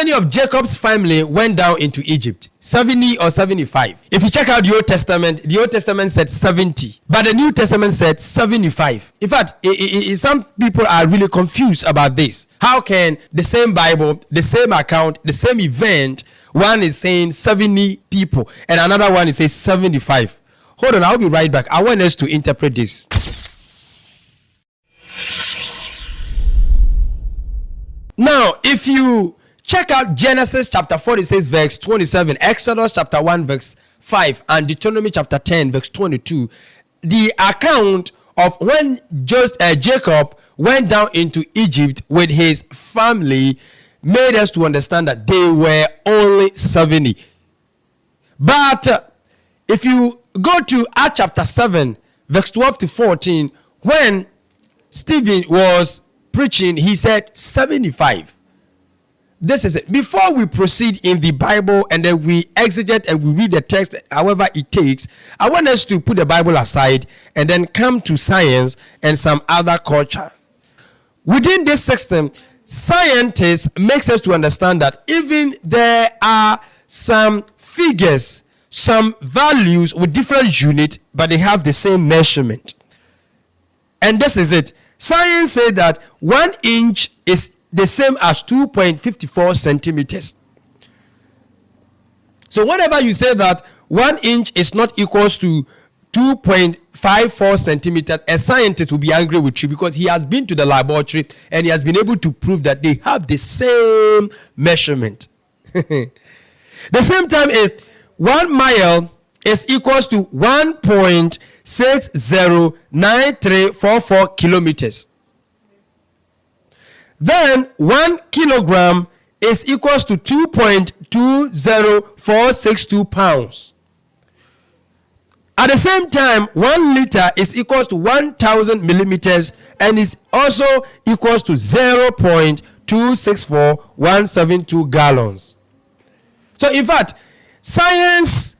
many of Jacob's family went down into Egypt? 70 or 75? If you check out the Old Testament said 70, but the New Testament said 75. In fact, some people are really confused about this. How can the same Bible, the same account, the same event, one is saying 70 people and another one is saying 75? Hold on, I'll be right back. I want us to interpret this. Now, if you check out Genesis chapter 46 verse 27, Exodus chapter 1 verse 5, and Deuteronomy chapter 10 verse 22, the account of when Jacob went down into Egypt with his family made us to understand that they were only 70. But if you go to Acts chapter 7 verse 12 to 14, when Stephen was preaching, he said 75. This is it. Before we proceed in the Bible and then we exegete and we read the text, however it takes, I want us to put the Bible aside and then come to science and some other culture. Within this system, scientists makes us to understand that even there are some figures, some values with different units, but they have the same measurement. And this is it. Science says that 1 inch is the same as 2.54 centimeters. So whenever you say that 1 inch is not equals to 2.54 centimeters, a scientist will be angry with you because he has been to the laboratory and he has been able to prove that they have the same measurement. The same time is 1 mile is equals to 1.609344 kilometers. Then 1 kilogram is equals to 2.20462 pounds. At the same time, 1 liter is equals to 1,000 millimeters and is also equals to 0.264172 gallons. So in fact, science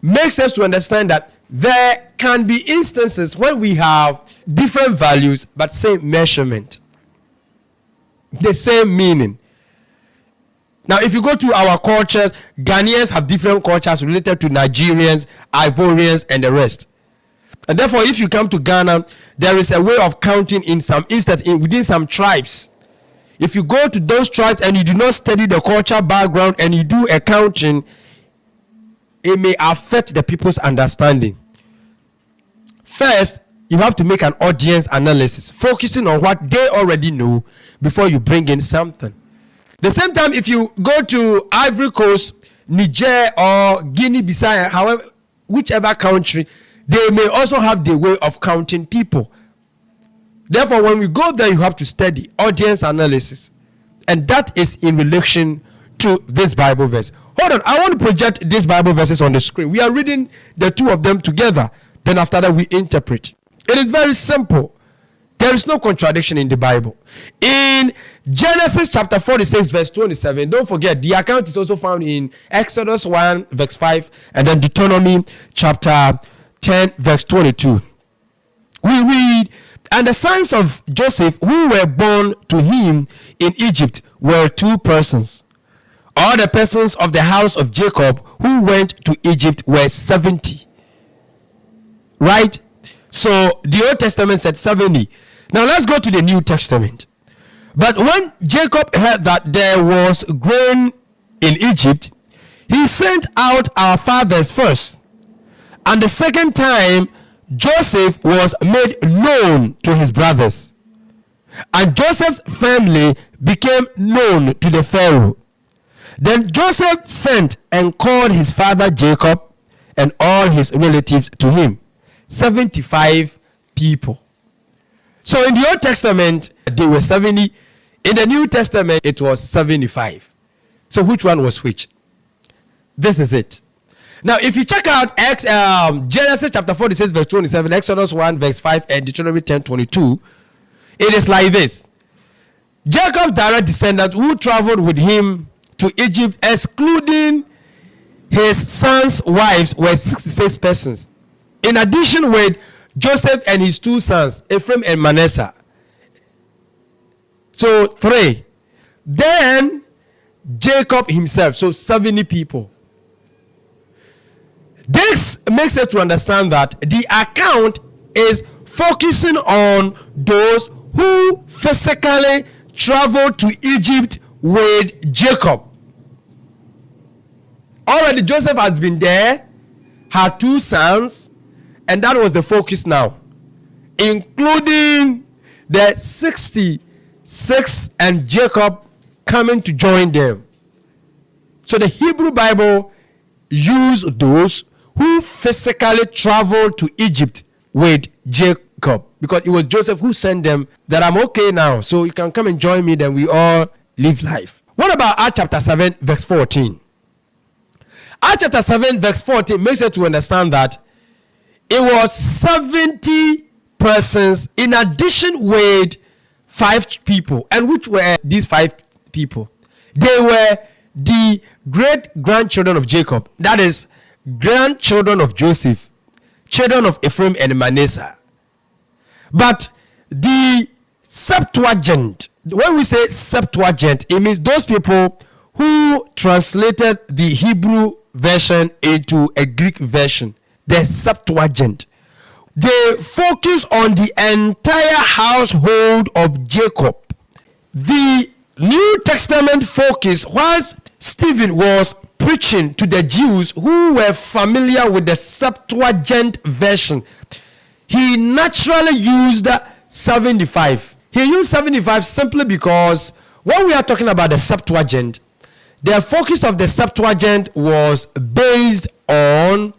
makes us to understand that there can be instances when we have different values but same measurement, the same meaning. Now, if you go to our cultures, Ghanaians have different cultures related to Nigerians, Ivorians, and the rest. And therefore, if you come to Ghana, there is a way of counting in some instances within some tribes. If you go to those tribes and you do not study the culture background and you do a counting, it may affect the people's understanding. First, you have to make an audience analysis, focusing on what they already know before you bring in something. The same time, if you go to Ivory Coast, Niger, or Guinea-Bissau, however, whichever country, they may also have their way of counting people. Therefore, when we go there, you have to study audience analysis. And that is in relation to this Bible verse. Hold on, I want to project these Bible verses on the screen. We are reading the two of them together. Then after that, we interpret. It is very simple. There is no contradiction in the Bible. In Genesis chapter 46 verse 27, don't forget, the account is also found in Exodus 1 verse 5 and then Deuteronomy chapter 10 verse 22. We read, and the sons of Joseph who were born to him in Egypt were 2 persons. All the persons of the house of Jacob who went to Egypt were 70. Right? So the Old Testament said 70. Now let's go to the New Testament. But when Jacob heard that there was grain in Egypt, he sent out our fathers first. And the second time, Joseph was made known to his brothers. And Joseph's family became known to the Pharaoh. Then Joseph sent and called his father Jacob and all his relatives to him. 75 people. So in the Old Testament, they were 70. In the New Testament, it was 75. So which one was which? This is it. Now, if you check out Genesis chapter 46, verse 27, Exodus 1, verse 5, and Deuteronomy 10, 22, it is like this. Jacob's direct descendants who traveled with him to Egypt, excluding his sons' wives, were 66 persons. In addition with Joseph and his 2 sons, Ephraim and Manasseh. So 3. Then Jacob himself. So 70 people. This makes it to understand that the account is focusing on those who physically traveled to Egypt with Jacob. Already Joseph has been there, had 2 sons, and that was the focus now, including the 66 and Jacob coming to join them. So the Hebrew Bible used those who physically traveled to Egypt with Jacob, because it was Joseph who sent them that I'm okay now, so you can come and join me, then we all live life. What about Acts chapter 7 verse 14? Acts chapter 7 verse 14 makes it to understand that it was 70 persons in addition with 5 people. And which were these 5 people? They were the great-grandchildren of Jacob, that is, grandchildren of Joseph, children of Ephraim and Manasseh. But the Septuagint, when we say Septuagint, it means those people who translated the Hebrew version into a Greek version, the Septuagint. They focus on the entire household of Jacob. The New Testament focus, whilst Stephen was preaching to the Jews who were familiar with the Septuagint version, he naturally used 75. He used 75 simply because when we are talking about the Septuagint, the focus of the Septuagint was based on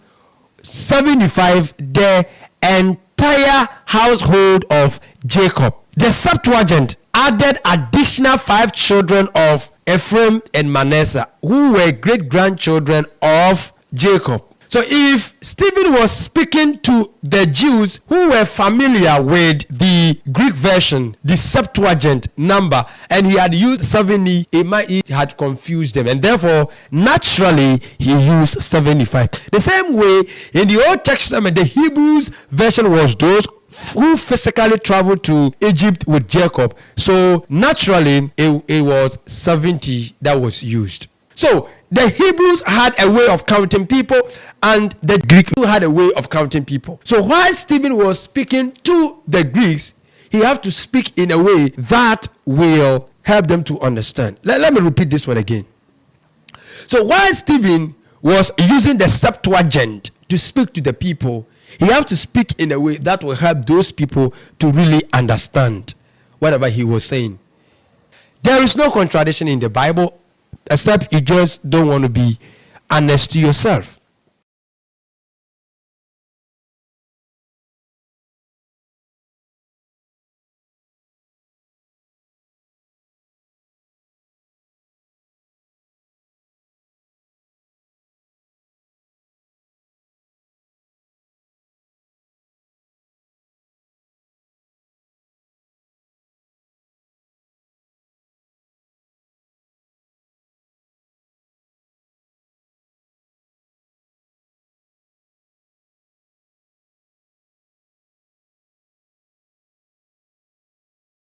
75, the entire household of Jacob. The Septuagint added additional 5 children of Ephraim and Manasseh, who were great-grandchildren of Jacob. So if Stephen was speaking to the Jews who were familiar with the Greek version, the Septuagint number, and he had used 70, it had confused them, and therefore naturally he used 75. The same way in the Old Testament, the Hebrews version was those who physically traveled to Egypt with Jacob. So naturally it was 70 that was used. So the Hebrews had a way of counting people, and the Greeks had a way of counting people. So while Stephen was speaking to the Greeks, he had to speak in a way that will help them to understand. Let me repeat this one again. So while Stephen was using the Septuagint to speak to the people, he had to speak in a way that will help those people to really understand whatever he was saying. There is no contradiction in the Bible, except you just don't want to be honest to yourself.